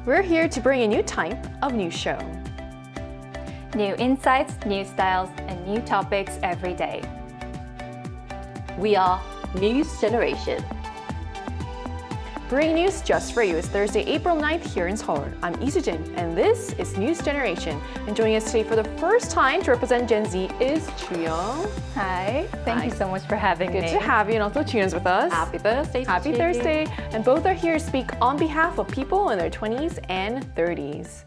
We're here to bring a new type of news show. New insights, new styles, and new topics every day. We are News Generation. Bringing news just for you. It's Thursday, April 9th here in Seoul. I'm Isujin, and this is News Generation. And joining us today for the first time to represent Gen Z is Chuyoung. Hi, thank you so much for having me. Good to have you, and also Chuyun's with us. Happy birthday. Happy Thursday. And both are here to speak on behalf of people in their 20s and 30s.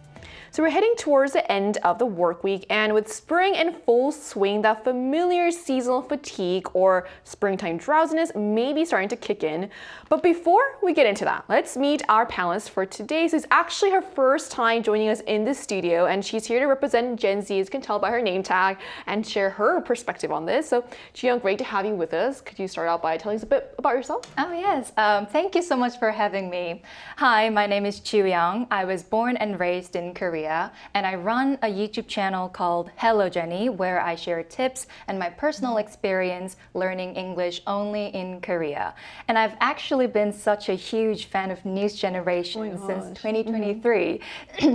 So we're heading towards the end of the work week, and with spring in full swing, that familiar seasonal fatigue or springtime drowsiness may be starting to kick in. But before we get into that, let's meet our panelist for today. This is actually her first time joining us in the studio, and she's here to represent Gen Z, as you can tell by her name tag, and share her perspective on this. So Chuyoung, great to have you with us. Could you start out by telling us a bit about yourself? Oh yes, thank you so much for having me. Hi, my name is Chuyoung. I was born and raised in Korea, and I run a YouTube channel called Hello Jenny, where I share tips and my personal experience learning English only in Korea. And I've actually been such a huge fan of News Generation since 2023,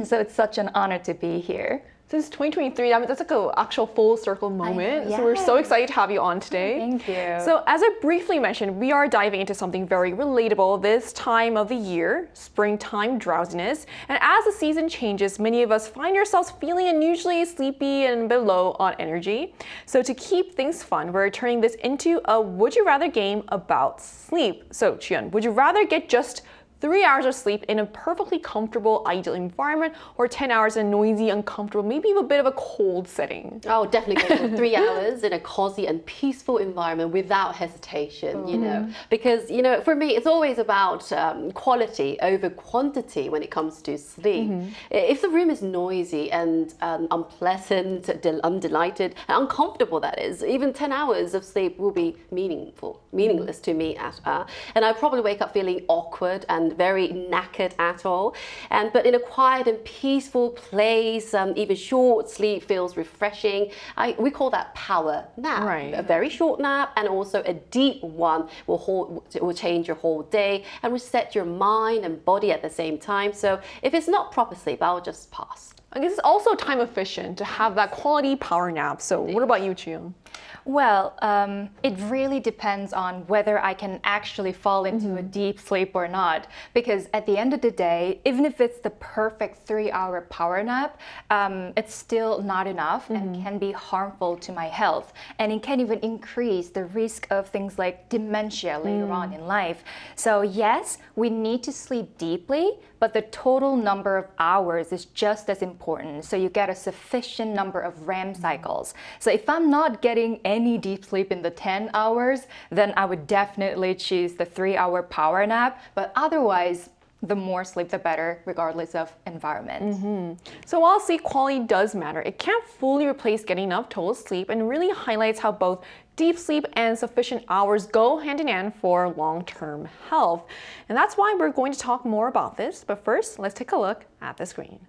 so it's such an honor to be here. Since 2023, I mean, that's like an actual full circle moment. Yes. So we're so excited to have you on today. Thank you. So as I briefly mentioned, we are diving into something very relatable this time of the year, springtime drowsiness. And as the season changes, many of us find ourselves feeling unusually sleepy and a bit low on energy. So to keep things fun, we're turning this into a would you rather game about sleep. So Chuyun, would you rather get just 3 hours of sleep in a perfectly comfortable, ideal environment, or 10 hours in a noisy, uncomfortable, maybe a bit of a cold setting? Oh, definitely go for 3 hours in a cozy and peaceful environment without hesitation, you know. Because, you know, for me, it's always about quality over quantity when it comes to sleep. If the room is noisy and unpleasant, undelighted, and uncomfortable, that is, even 10 hours of sleep will be meaningless to me. And I probably wake up feeling awkward and very knackered at all. But in a quiet and peaceful place, even short sleep feels refreshing. We call that power nap. Right. A very short nap and also a deep one will change your whole day and reset your mind and body at the same time. So if it's not proper sleep, I'll just pass. I guess it's also time efficient to have that quality power nap. So what about you, Chuyun? Well, it really depends on whether I can actually fall into a deep sleep or not. Because at the end of the day, even if it's the perfect 3-hour power nap, it's still not enough and can be harmful to my health. And it can even increase the risk of things like dementia later on in life. So yes, we need to sleep deeply, but the total number of hours is just as important. So you get a sufficient number of REM cycles. So if I'm not getting any deep sleep in the 10 hours, then I would definitely choose the 3-hour power nap. But otherwise, the more sleep, the better, regardless of environment. So while sleep quality does matter, it can't fully replace getting enough total sleep, and really highlights how both deep sleep and sufficient hours go hand in hand for long-term health. And that's why we're going to talk more about this. But first, let's take a look at the screen.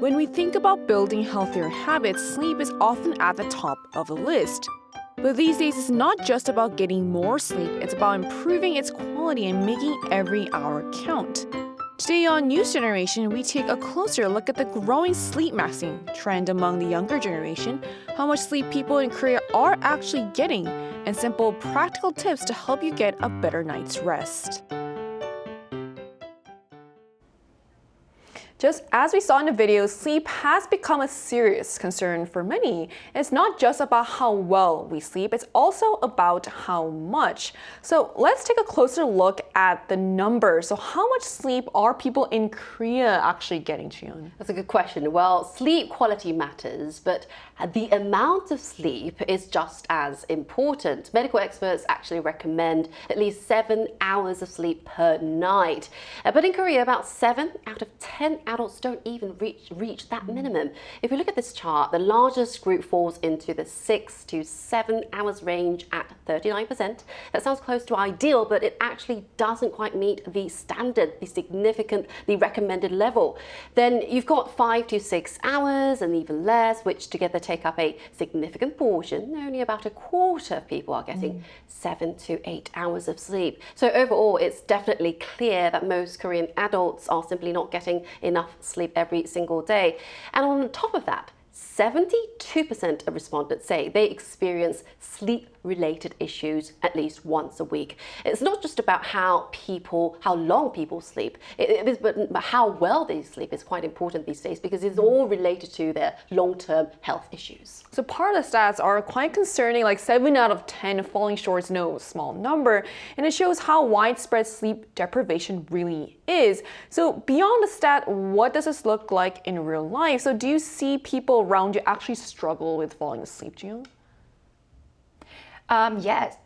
When we think about building healthier habits, sleep is often at the top of the list. But these days, it's not just about getting more sleep, it's about improving its quality and making every hour count. Today on News Generation, we take a closer look at the growing sleepmaxxing trend among the younger generation, how much sleep people in Korea are actually getting, and simple practical tips to help you get a better night's rest. Just as we saw in the video, sleep has become a serious concern for many. It's not just about how well we sleep, it's also about how much. So let's take a closer look at the numbers. So how much sleep are people in Korea actually getting, Chuyun? That's a good question. Well, sleep quality matters, but the amount of sleep is just as important. Medical experts actually recommend at least 7 hours of sleep per night. But in Korea, about 7 out of 10 hours adults don't even reach that minimum. If you look at this chart, the largest group falls into the 6 to 7 hours range at 39%. That sounds close to ideal, but it actually doesn't quite meet the standard, the recommended level. Then you've got 5 to 6 hours and even less, which together take up a significant portion. Only about a quarter of people are getting 7 to 8 hours of sleep. So overall, it's definitely clear that most Korean adults are simply not getting enough sleep every single day. And on top of that, 72% of respondents say they experience sleep-related issues at least once a week. It's not just about how long people sleep, but how well they sleep is quite important these days because it's all related to their long-term health issues. So part of the stats are quite concerning, like 7 out of 10 falling short is no small number, and it shows how widespread sleep deprivation really is. So beyond the stat, what does this look like in real life? So do you see people around you actually struggle with falling asleep, Jiyoung? Yes.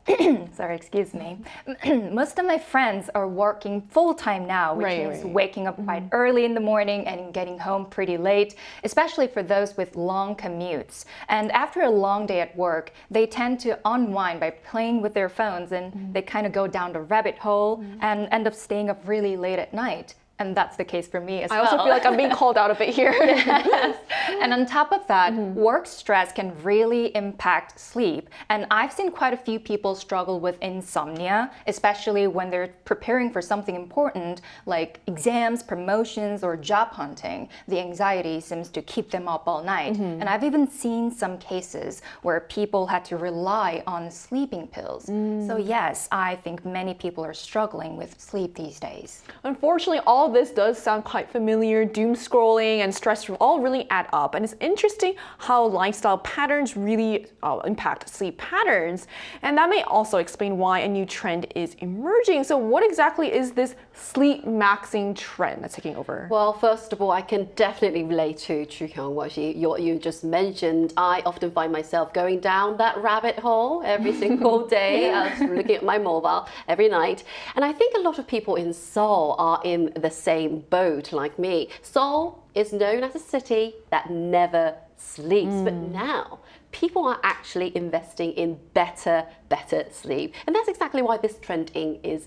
Sorry, excuse me. Most of my friends are working full-time now, which means waking up quite early in the morning and getting home pretty late, especially for those with long commutes. And after a long day at work, they tend to unwind by playing with their phones, and they kind of go down the rabbit hole and end up staying up really late at night. And that's the case for me as well. I also feel like I'm being called out a bit here. Yes. And on top of that, work stress can really impact sleep. And I've seen quite a few people struggle with insomnia, especially when they're preparing for something important like exams, promotions, or job hunting. The anxiety seems to keep them up all night. And I've even seen some cases where people had to rely on sleeping pills. So yes, I think many people are struggling with sleep these days. Unfortunately, all this does sound quite familiar. Doom scrolling and stress all really add up. And it's interesting how lifestyle patterns really impact sleep patterns. And that may also explain why a new trend is emerging. So what exactly is this sleepmaxxing trend that's taking over? Well, first of all, I can definitely relate to Chu-Hyung, what you just mentioned. I often find myself going down that rabbit hole every single day. I was looking at my mobile every night. And I think a lot of people in Seoul are in the same boat like me. Seoul is known as a city that never sleeps, but now people are actually investing in better sleep. And that's exactly why this trend is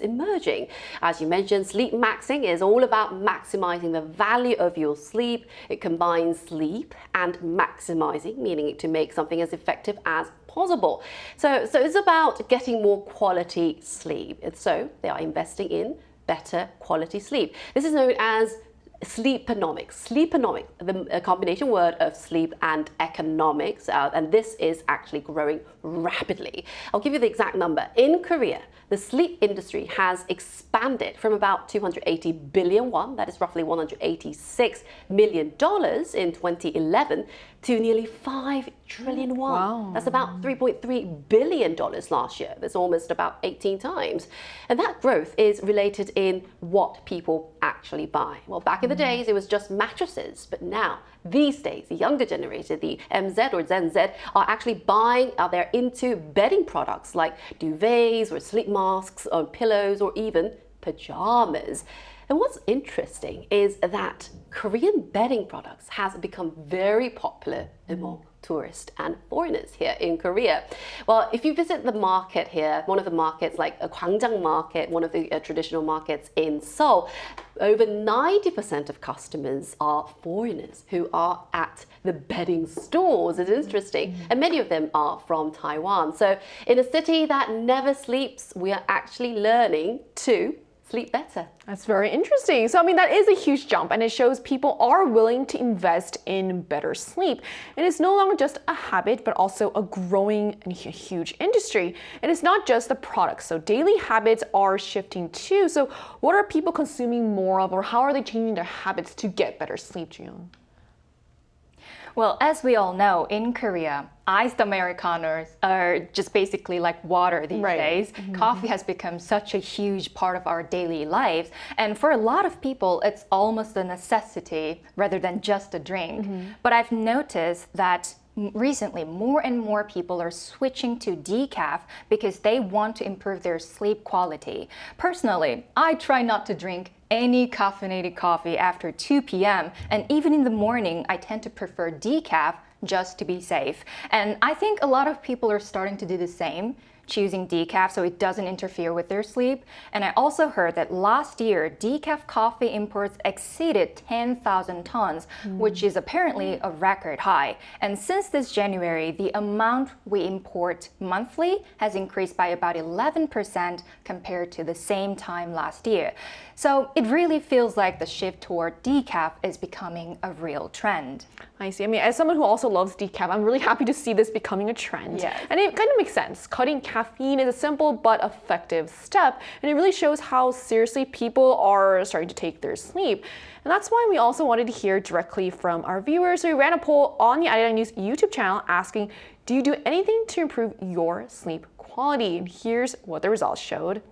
emerging. As you mentioned, sleepmaxxing is all about maximizing the value of your sleep. It combines sleep and maximizing, meaning to make something as effective as possible. So it's about getting more quality sleep. And so they are investing in better quality sleep. This is known as sleeponomics. Sleeponomics, a combination word of sleep and economics, and this is actually growing rapidly. I'll give you the exact number. In Korea, the sleep industry has expanded from about 280 billion won, that is roughly $186 million in 2011, to nearly 5 trillion won. Wow. That's about $3.3 billion last year. That's almost about 18 times. And that growth is related in what people actually buy. Well, back in the days, it was just mattresses, but now, these days, the younger generation, the MZ or Gen Z, are actually they're into bedding products like duvets or sleep masks or pillows or even pajamas. And what's interesting is that Korean bedding products has become very popular among tourists and foreigners here in Korea. Well, if you visit the market here, one of the markets like a Gwangjang market, one of the traditional markets in Seoul, over 90% of customers are foreigners who are at the bedding stores. It's interesting. And many of them are from Taiwan. So in a city that never sleeps, we are actually learning to sleep better. That's very interesting. So, I mean, that is a huge jump, and it shows people are willing to invest in better sleep. And it's no longer just a habit, but also a growing and huge industry. And it's not just the products. So daily habits are shifting too. So what are people consuming more of, or how are they changing their habits to get better sleep, Jiyoung? Well, as we all know, in Korea, iced Americanos are just basically like water these days. Coffee has become such a huge part of our daily lives. And for a lot of people, it's almost a necessity rather than just a drink. But I've noticed that recently, more and more people are switching to decaf because they want to improve their sleep quality. Personally, I try not to drink any caffeinated coffee after 2 p.m. And even in the morning, I tend to prefer decaf just to be safe. And I think a lot of people are starting to do the same, choosing decaf so it doesn't interfere with their sleep. And I also heard that last year, decaf coffee imports exceeded 10,000 tons, which is apparently a record high. And since this January, the amount we import monthly has increased by about 11% compared to the same time last year. So it really feels like the shift toward decaf is becoming a real trend. I see. I mean, as someone who also loves decaf, I'm really happy to see this becoming a trend. Yes. And it kind of makes sense. Cutting caffeine is a simple but effective step, and it really shows how seriously people are starting to take their sleep. And that's why we also wanted to hear directly from our viewers. So we ran a poll on the Arirang News YouTube channel asking, do you do anything to improve your sleep quality? And here's what the results showed.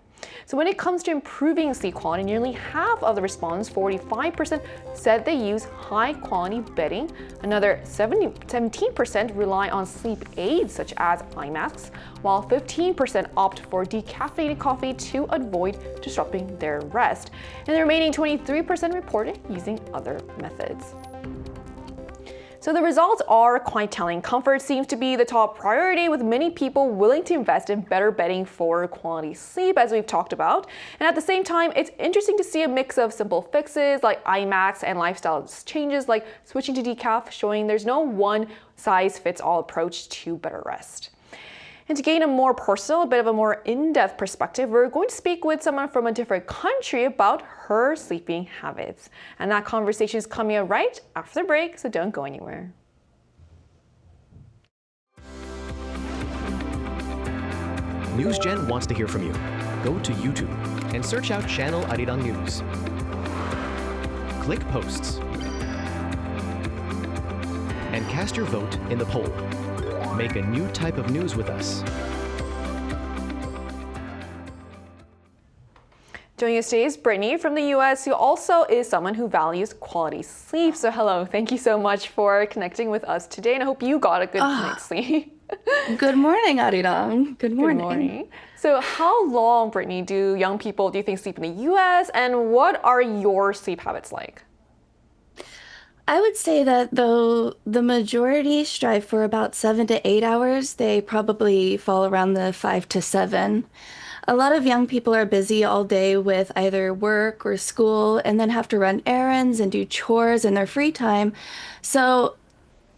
So when it comes to improving sleep quality, nearly half of the respondents, 45%, said they use high quality bedding. Another 17% rely on sleep aids such as eye masks, while 15% opt for decaffeinated coffee to avoid disrupting their rest. And the remaining 23% reported using other methods. So the results are quite telling. Comfort seems to be the top priority, with many people willing to invest in better bedding for quality sleep, as we've talked about. And at the same time, it's interesting to see a mix of simple fixes like eye masks and lifestyle changes like switching to decaf, showing there's no one-size-fits-all approach to better rest. And to gain a more personal, a bit of a more in-depth perspective, we're going to speak with someone from a different country about her sleeping habits. And that conversation is coming up right after the break, so don't go anywhere. NewsGen wants to hear from you. Go to YouTube and search out Channel Arirang News. Click Posts and cast your vote in the poll. Make a new type of news with us. Joining us today is Brittany from the US, who also is someone who values quality sleep. So hello, thank you so much for connecting with us today, and I hope you got a good night's sleep. Good morning, Arirang. Good morning. Good morning. So how long, Brittany, do young people, do you think, sleep in the US, and what are your sleep habits like? I would say that though the majority strive for about 7 to 8 hours, they probably fall around the 5 to 7. A lot of young people are busy all day with either work or school and then have to run errands and do chores in their free time. So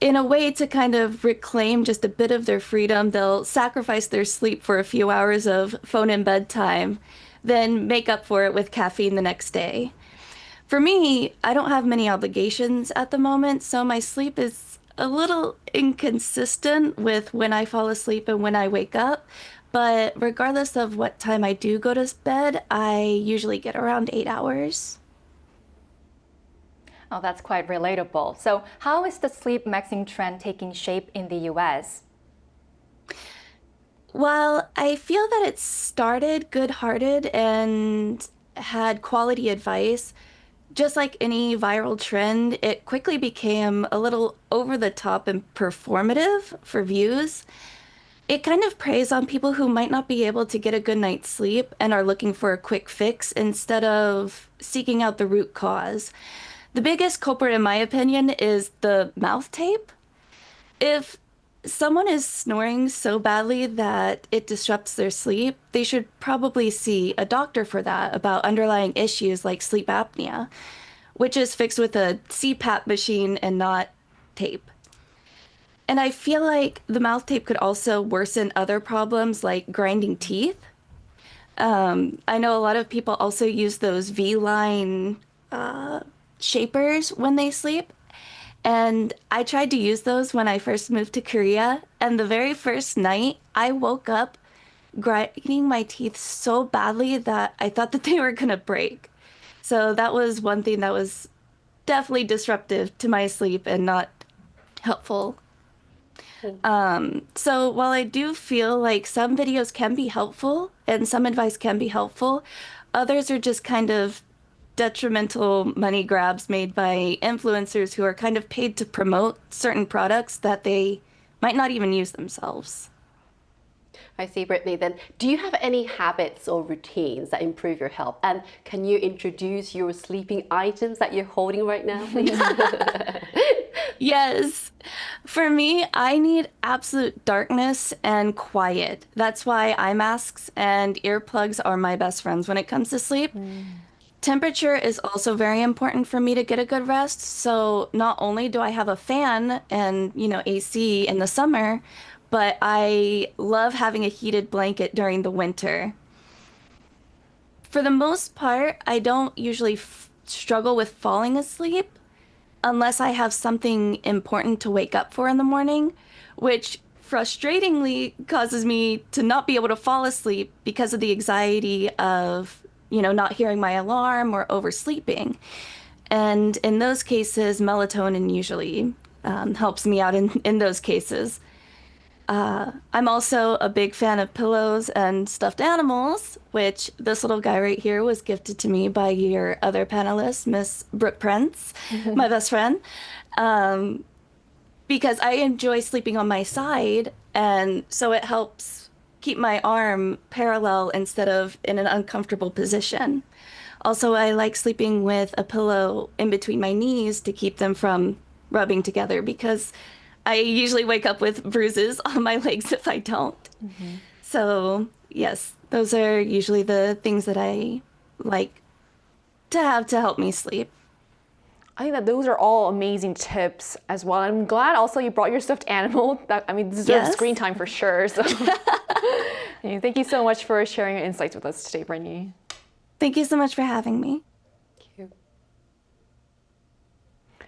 in a way to kind of reclaim just a bit of their freedom, they'll sacrifice their sleep for a few hours of phone and bedtime, then make up for it with caffeine the next day. For me, I don't have many obligations at the moment, so my sleep is a little inconsistent with when I fall asleep and when I wake up. But regardless of what time I do go to bed, I usually get around 8 hours. Oh, that's quite relatable. So how is the sleepmaxxing trend taking shape in the US? Well, I feel that it started good-hearted and had quality advice. Just like any viral trend, it quickly became a little over the top and performative for views. It kind of preys on people who might not be able to get a good night's sleep and are looking for a quick fix instead of seeking out the root cause. The biggest culprit, in my opinion, is the mouth tape. If someone is snoring so badly that it disrupts their sleep, they should probably see a doctor for that about underlying issues like sleep apnea, which is fixed with a CPAP machine and not tape. And I feel like the mouth tape could also worsen other problems like grinding teeth. I know a lot of people also use those V-line shapers when they sleep. And I tried to use those when I first moved to Korea. And the very first night, I woke up grinding my teeth so badly that I thought that they were going to break. So that was one thing that was definitely disruptive to my sleep and not helpful. So while I do feel like some videos can be helpful and some advice can be helpful, others are just kind of detrimental money grabs made by influencers who are kind of paid to promote certain products that they might not even use themselves. I see, Brittany. Then, do you have any habits or routines that improve your health? And can you introduce your sleeping items that you're holding right now, please? Yes. For me, I need absolute darkness and quiet. That's why eye masks and earplugs are my best friends when it comes to sleep. Temperature is also very important for me to get a good rest. So not only do I have a fan and, AC in the summer, but I love having a heated blanket during the winter. For the most part, I don't usually struggle with falling asleep unless I have something important to wake up for in the morning, which frustratingly causes me to not be able to fall asleep because of the anxiety of, not hearing my alarm or oversleeping. And in those cases, melatonin usually helps me out in those cases. I'm also a big fan of pillows and stuffed animals, which this little guy right here was gifted to me by your other panelist, Miss Brooke Prince, my best friend, because I enjoy sleeping on my side, and so it helps keep my arm parallel instead of in an uncomfortable position. Also, I like sleeping with a pillow in between my knees to keep them from rubbing together because I usually wake up with bruises on my legs if I don't. So, yes, those are usually the things that I like to have to help me sleep. I think that those are all amazing tips as well. I'm glad also you brought your stuffed animal. This deserves screen time for sure. So, thank you so much for sharing your insights with us today, Brittany. Thank you so much for having me.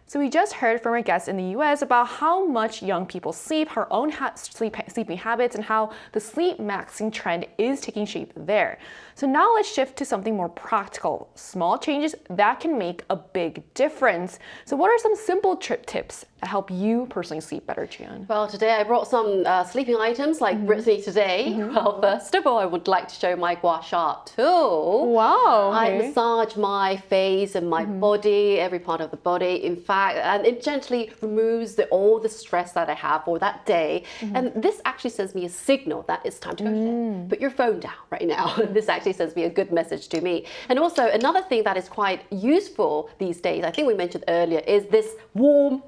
So we just heard from our guests in the US about how much young people sleep, her own sleeping habits, and how the sleepmaxxing trend is taking shape there. So now let's shift to something more practical, small changes that can make a big difference. So what are some simple tips that help you personally sleep better, Jian? Well, today I brought some sleeping items like Brittany today. Well, first of all, I would like to show my gua sha tool. Wow. I massage my face and my body, every part of the body, in fact, and it gently removes all the stress that I have for that day. And this actually sends me a signal that it's time to go to bed. Put your phone down right now. This actually sends me a good message to me. And also another thing that is quite useful these days, I think we mentioned earlier, is this warm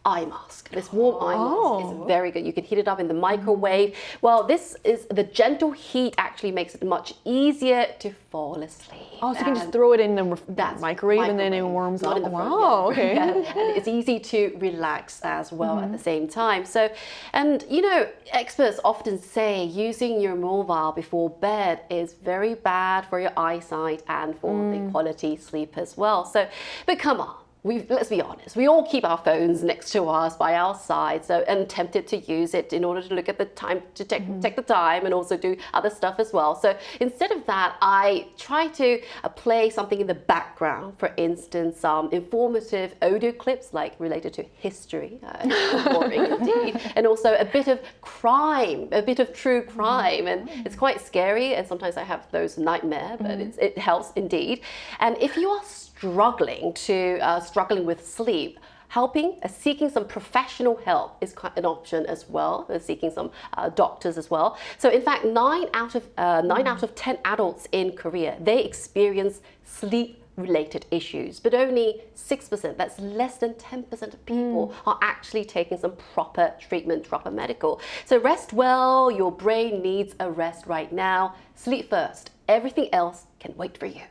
eye mask. This warm eye mask is very good. You can heat it up in the microwave. Well, this is the gentle heat actually makes it much easier to fall asleep. Oh, so you can just throw it in the microwave and then it warms up. Wow, okay. Yeah. And it's easy to relax as well at the same time. So, and experts often say using your mobile before bed is very bad for your eyesight and for the quality sleep as well. So, but come on. Let's be honest, we all keep our phones next to us by our side, and tempted to use it in order to look at the time, to take the time and also do other stuff as well. So instead of that, I try to play something in the background, for instance, informative audio clips like related to history, boring indeed, and also a bit of crime, a bit of true crime, and it's quite scary, and sometimes I have those nightmares, but it helps indeed. And if you are struggling with sleep, seeking some professional help is quite an option as well. Seeking some doctors as well. So in fact, 9 out of 10 adults in Korea, they experience sleep-related issues, but only 6%, that's less than 10% of people are actually taking some proper treatment, proper medical. So rest well, your brain needs a rest right now. Sleep first, everything else can wait for you.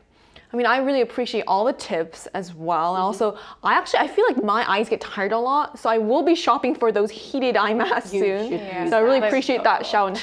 I mean, I really appreciate all the tips as well. And also, I feel like my eyes get tired a lot, so I will be shopping for those heated eye masks soon. So I really appreciate that show and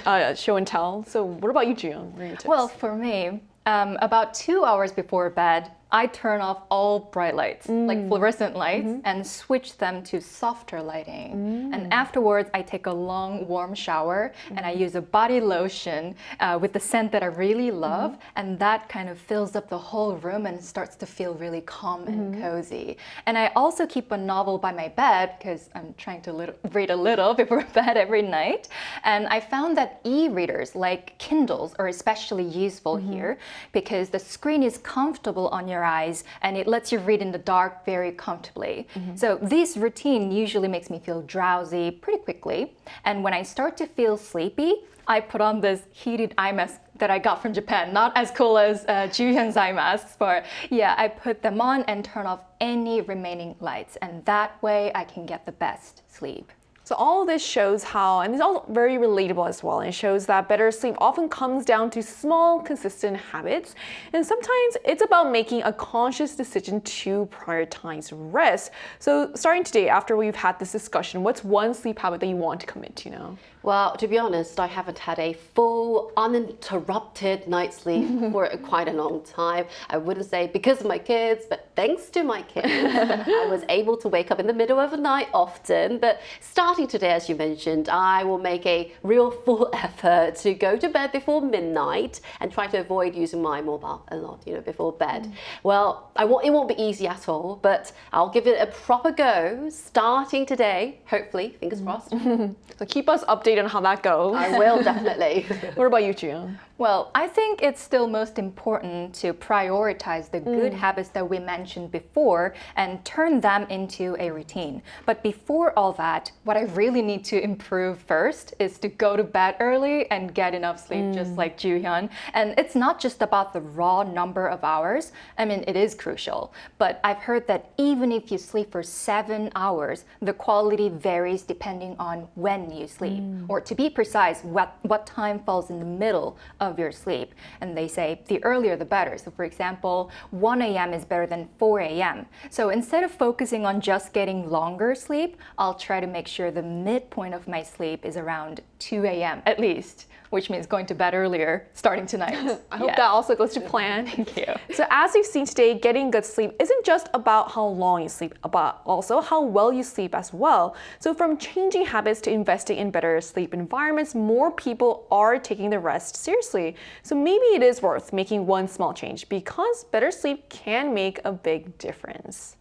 tell. So what about you, Jian? What are your tips? Well, for me, about 2 hours before bed, I turn off all bright lights, like fluorescent lights, and switch them to softer lighting. And afterwards, I take a long, warm shower, and I use a body lotion with the scent that I really love, and that kind of fills up the whole room and starts to feel really calm and cozy. And I also keep a novel by my bed, because I'm trying to read a little before bed every night. And I found that e-readers like Kindles are especially useful here, because the screen is comfortable on your your eyes, and it lets you read in the dark very comfortably. So this routine usually makes me feel drowsy pretty quickly. And when I start to feel sleepy, I put on this heated eye mask that I got from Japan. Not as cool as Juhyun's eye masks, but yeah, I put them on and turn off any remaining lights. And that way I can get the best sleep. So all of this shows how, and it's all very relatable as well, and it shows that better sleep often comes down to small, consistent habits. And sometimes it's about making a conscious decision to prioritize rest. So starting today, after we've had this discussion, what's one sleep habit that you want to commit to now? Well, to be honest, I haven't had a full, uninterrupted night's sleep for quite a long time. I wouldn't say because of my kids, but thanks to my kids, I was able to wake up in the middle of the night often. But starting today, as you mentioned, I will make a real full effort to go to bed before midnight and try to avoid using my mobile a lot, before bed. Well, it won't be easy at all, but I'll give it a proper go starting today, hopefully, fingers crossed. So keep us updated on how that goes. I will, definitely. What about you, Juhyun? Well, I think it's still most important to prioritize the good habits that we mentioned before and turn them into a routine. But before all that, what I really need to improve first is to go to bed early and get enough sleep, just like Juhyun. And it's not just about the raw number of hours. I mean, it is crucial. But I've heard that even if you sleep for 7 hours, the quality varies depending on when you sleep. Or to be precise, what time falls in the middle of your sleep. And they say the earlier the better. So for example, 1 a.m. is better than 4 a.m. So instead of focusing on just getting longer sleep, I'll try to make sure the midpoint of my sleep is around 2 a.m. at least, which means going to bed earlier starting tonight. I hope that also goes to plan. Thank you. So as you've seen today, getting good sleep isn't just about how long you sleep, but also how well you sleep as well. So from changing habits to investing in better sleep environments, more people are taking the rest seriously. So maybe it is worth making one small change because better sleep can make a big difference.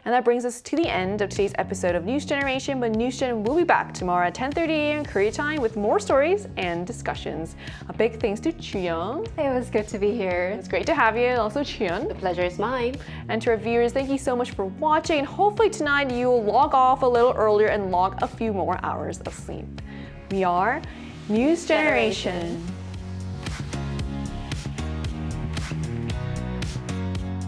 And that brings us to the end of today's episode of News Generation, but News Gen will be back tomorrow at 10:30 a.m. Korea time with more stories and discussions. A big thanks to Juhyun. It was good to be here. It's great to have you, and also Juhyun. The pleasure is mine. And to our viewers, thank you so much for watching, and hopefully tonight you'll log off a little earlier and log a few more hours of sleep. We are News Generation.